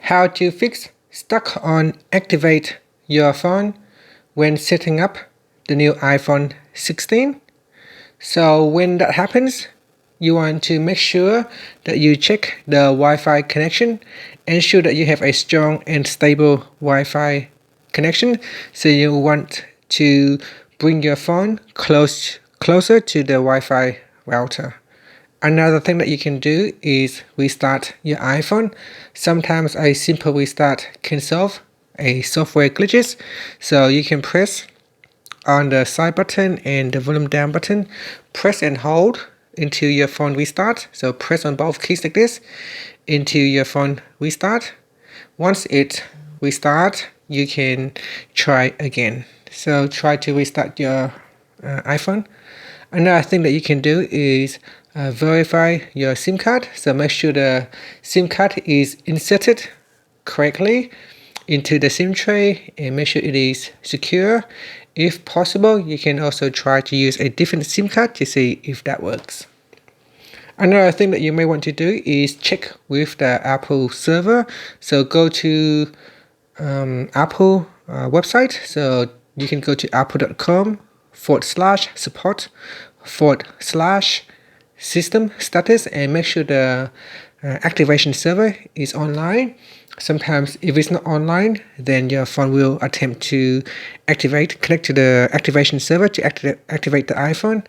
how to fix stuck on activate your phone when setting up the new iPhone 16. So when that happens, you want to make sure that you check the Wi-Fi connection. Ensure that you have a strong and stable Wi-Fi connection. So you want to bring your phone closer to the Wi-Fi router. Another thing that you can do is restart your iPhone. Sometimes a simple restart can solve a software glitches. So you can press on the side button and the volume down button. Press and hold until your phone restart. So press on both keys like this until your phone restart. Once it restart, you can try again. So try to restart your iPhone. Another thing that you can do is verify your SIM card. So make sure the SIM card is inserted correctly into the SIM tray and make sure it is secure. If possible, you can also try to use a different SIM card to see if that works. Another thing that you may want to do is check with the Apple server. So go to Apple website. So you can go to apple.com/support/system status and make sure the activation server is online. Sometimes if it's not online, then your phone will attempt to connect to the activation server to activate the iPhone.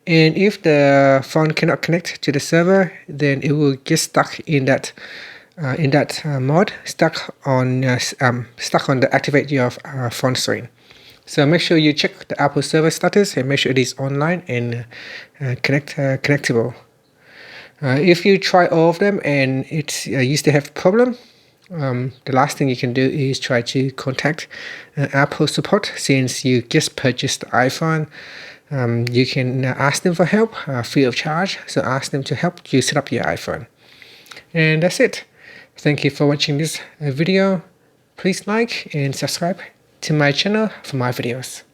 And if the phone cannot connect to the server, then it will get stuck in that mode, stuck on the activate your phone screen. So make sure you check the Apple server status and make sure it is online and connectable. If you try all of them and you still have a problem, the last thing you can do is try to contact Apple support. Since you just purchased the iPhone, you can ask them for help free of charge. So ask them to help you set up your iPhone. And that's it. Thank you for watching this video. Please like and subscribe to my channel for more videos.